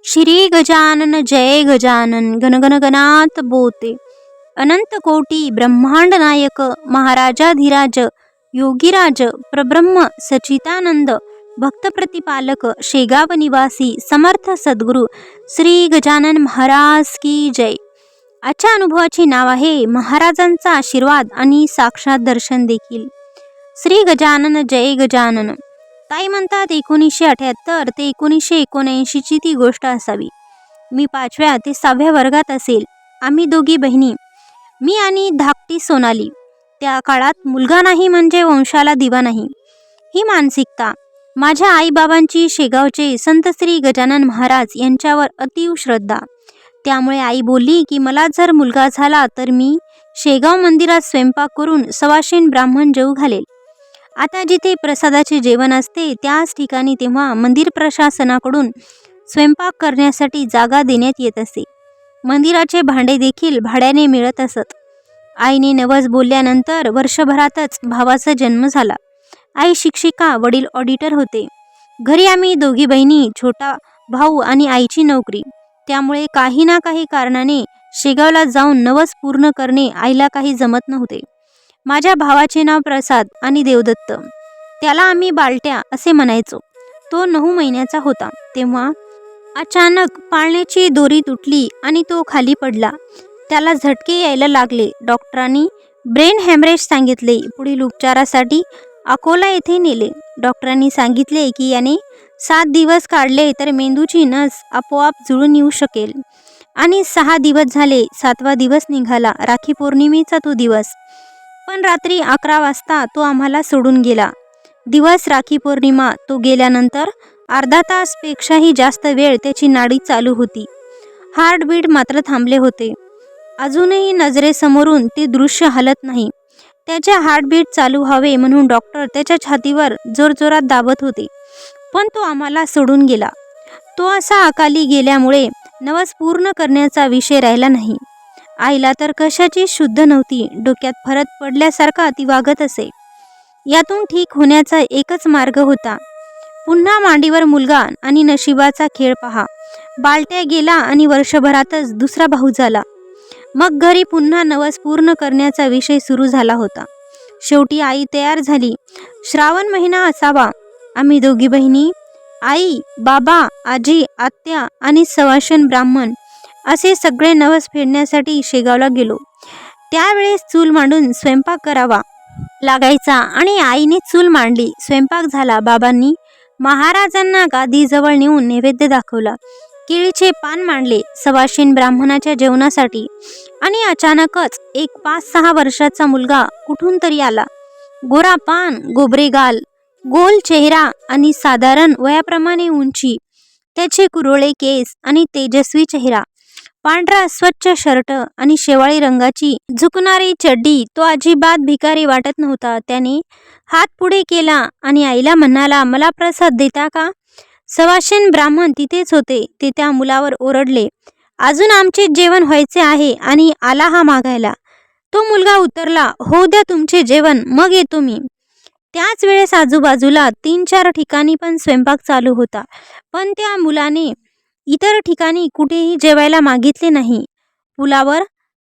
श्री गजानन जय गजानन गणगण गणात बोते अनंत कोटी ब्रह्मांड नायक महाराजाधिराज योगीराज प्रब्रह्म सचितानंद भक्त प्रतिपालक शेगाव निवासी समर्थ सद्गुरू श्री गजानन महाराज की जय. आजच्या अनुभवाचे नाव आहे महाराजांचा आशीर्वाद आणि साक्षात दर्शन देखील. श्री गजानन जय गजानन. ताई म्हणतात 1978 ते 1979 ची ती गोष्ट असावी. मी 5व्या ते 6व्या वर्गात असेल. आम्ही दोघी बहिणी, मी आणि धाकटी सोनाली. त्या काळात मुलगा नाही म्हणजे वंशाला दिवा नाही, ही मानसिकता. माझ्या आईबाबांची शेगावचे संत श्री गजानन महाराज यांच्यावर अतीव श्रद्धा. त्यामुळे आई बोलली की मला जर मुलगा झाला तर मी शेगाव मंदिरात स्वयंपाक करून सवाशीण ब्राह्मण जेवू घालेल. आता जिथे प्रसादाचे जेवण असते त्याच ठिकाणी तेव्हा मंदिर प्रशासनाकडून स्वयंपाक करण्यासाठी जागा देण्यात येत असे. मंदिराचे भांडे देखील भाड्याने मिळत असत. आईने नवस बोलल्यानंतर वर्षभरातच भावाचा जन्म झाला. आई शिक्षिका, वडील ऑडिटर होते. घरी आम्ही दोघी बहिणी, छोटा भाऊ आणि आईची नोकरी. त्यामुळे काही ना काही कारणाने शेगावला जाऊन नवस पूर्ण करणे आईला काही जमत नव्हते. माझ्या भावाचे नाव प्रसाद आणि देवदत्त. त्याला आम्ही बालट्या असे म्हणायचो. तो 9 महिन्याचा होता तेव्हा अचानक पाळण्याची दोरी तुटली आणि तो खाली पडला. त्याला झटके यायला लागले. डॉक्टरांनी ब्रेन हॅमरेज सांगितले. पुढील उपचारासाठी अकोला येथे नेले. डॉक्टरांनी सांगितले की याने 7 दिवस काढले तर मेंदूची नस आपोआप जुळून येऊ शकेल. आणि 6 दिवस झाले. 7वा दिवस निघाला. राखी पौर्णिमेचा तो दिवस. पण रात्री 11 वाजता तो आम्हाला सोडून गेला. दिवस राखी पौर्णिमा. तो गेल्यानंतर अर्धा तासपेक्षाही जास्त वेळ त्याची नाडी चालू होती. हार्टबीट मात्र थांबले होते. अजूनही नजरेसमोरून ते दृश्य हलत नाही. त्याचे हार्टबीट चालू व्हावे म्हणून डॉक्टर त्याच्या छातीवर जोरजोरात दाबत होते. पण तो आम्हाला सोडून गेला. तो असा अकाली गेल्यामुळे नवस पूर्ण करण्याचा विषय राहिला नाही. आईला तर कशाची शुद्ध नव्हती. डोक्यात फरक पडल्यासारखा ती वागत असे. यातून ठीक होण्याचा एकच मार्ग होता. पुन्हा मांडीवर मुलगा आणि नशिबाचा खेळ पहा. बालट्या गेला आणि वर्षभरातच दुसरा भाऊ झाला. मग घरी पुन्हा नवस पूर्ण करण्याचा विषय सुरू झाला होता. शेवटी आई तयार झाली. श्रावण महिना असावा. आम्ही दोघी बहिणी, आई, बाबा, आजी, आत्या आणि सवाशण ब्राह्मण असे सगळे नवस फेडण्यासाठी शेगावला गेलो. त्यावेळेस चूल मांडून स्वयंपाक करावा लागायचा आणि आईने चूल मांडली. स्वयंपाक झाला. बाबांनी महाराजांना गादीजवळ नेऊन नैवेद्य दाखवला. केळीचे पान मांडले सवाशीण ब्राह्मणाच्या जेवणासाठी. आणि अचानकच एक 5-6 वर्षाचा मुलगा कुठून तरी आला. गोरा पान, गोबरे गाल, गोल चेहरा आणि साधारण वयाप्रमाणे उंची. त्याचे कुरळे केस आणि तेजस्वी चेहरा. पांढरा स्वच्छ शर्ट आणि शेवाळी रंगाची झुकणारी चड्डी. तो अजिबात भिकारी वाटत नव्हता. त्याने हात पुढे केला आणि आईला म्हणाला, मला प्रसाद देता का? सवाशीण ब्राह्मण तिथेच होते. ते त्या मुलावर ओरडले, अजून आमचे जेवण व्हायचे आहे आणि आला हा मागायला. तो मुलगा उत्तरला, हो द्या तुमचे जेवण, मग येतो मी. त्याच वेळेस आजूबाजूला 3-4 ठिकाणी पण स्वयंपाक चालू होता. पण त्या मुलाने इतर ठिकाणी कुठेही जेवायला मागितले नाही. पुलावर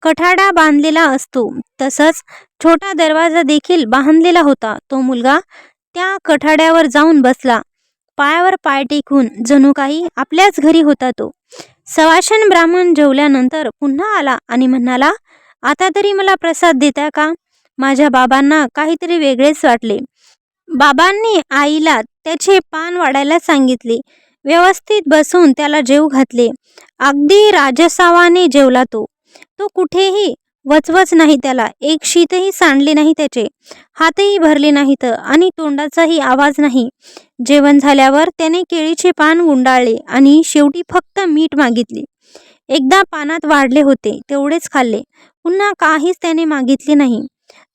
कठाडा बांधलेला असतो तसंच छोटा दरवाजा देखील बांधलेला होता. तो मुलगा त्या कठाड्यावर जाऊन बसला, पायावर पाय टेकून, जणू काही आपल्याच घरी होता तो. सवाशण ब्राह्मण जेवल्यानंतर पुन्हा आला आणि म्हणाला, आता तरी मला प्रसाद देता का? माझ्या बाबांना काहीतरी वेगळेच वाटले. बाबांनी आईला त्याचे पान वाढायला सांगितले. व्यवस्थित बसून त्याला जेवू घातले. अगदी राजसावाने जेवला तो. तो कुठेही वचवच नाही. त्याला एक शीतही सांडले नाही. त्याचे हातही भरले नाहीत आणि तोंडाचाही आवाज नाही. जेवण झाल्यावर त्याने केळीचे पान गुंडाळले आणि शेवटी फक्त मीठ मागितले. एकदा पानात वाढले होते तेवढेच खाल्ले. पुन्हा काहीच त्याने मागितले नाही.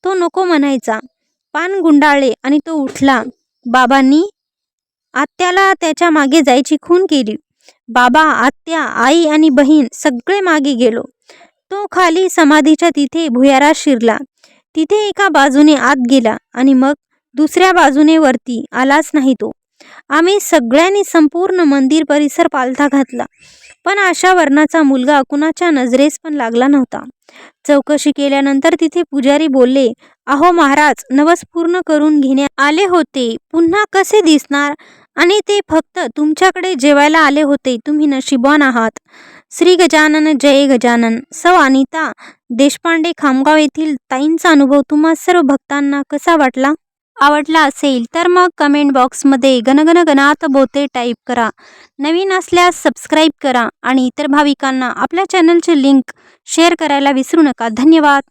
तो नको म्हणायचा. पान गुंडाळले आणि तो उठला. बाबांनी आत्याला त्याच्या मागे जायची खूण केली. बाबा, आत्या, आई आणि बहीण सगळे मागे गेलो. तो खाली समाधीच्या तिथे भुयारात शिरला. तिथे एका बाजूने आत गेला आणि मग दुसऱ्या बाजूने वरती आलाच नाही. तो आम्ही सगळ्यांनी संपूर्ण मंदिर परिसर पालथा घातला, पण अशा वर्णाचा मुलगा कुणाच्या नजरेस पण लागला नव्हता. चौकशी केल्यानंतर तिथे पुजारी बोलले, अहो महाराज, नवस पूर्ण करून घेण्यात आले होते, पुन्हा कसे दिसणार? आणि ते फक्त तुमच्याकडे जेवायला आले होते. तुम्ही नशीबवान आहात. श्री गजानन जय गजानन. सौ अनिता देशपांडे, खामगाव येथील ताईंचा अनुभव तुम्हा सर्व भक्तांना कसा वाटला? आवडला असेल तर मग कमेंट बॉक्समध्ये गणगण गणात बोते टाईप करा. नवीन असल्यास सबस्क्राईब करा आणि इतर भाविकांना आपल्या चॅनलची लिंक शेअर करायला विसरू नका. धन्यवाद.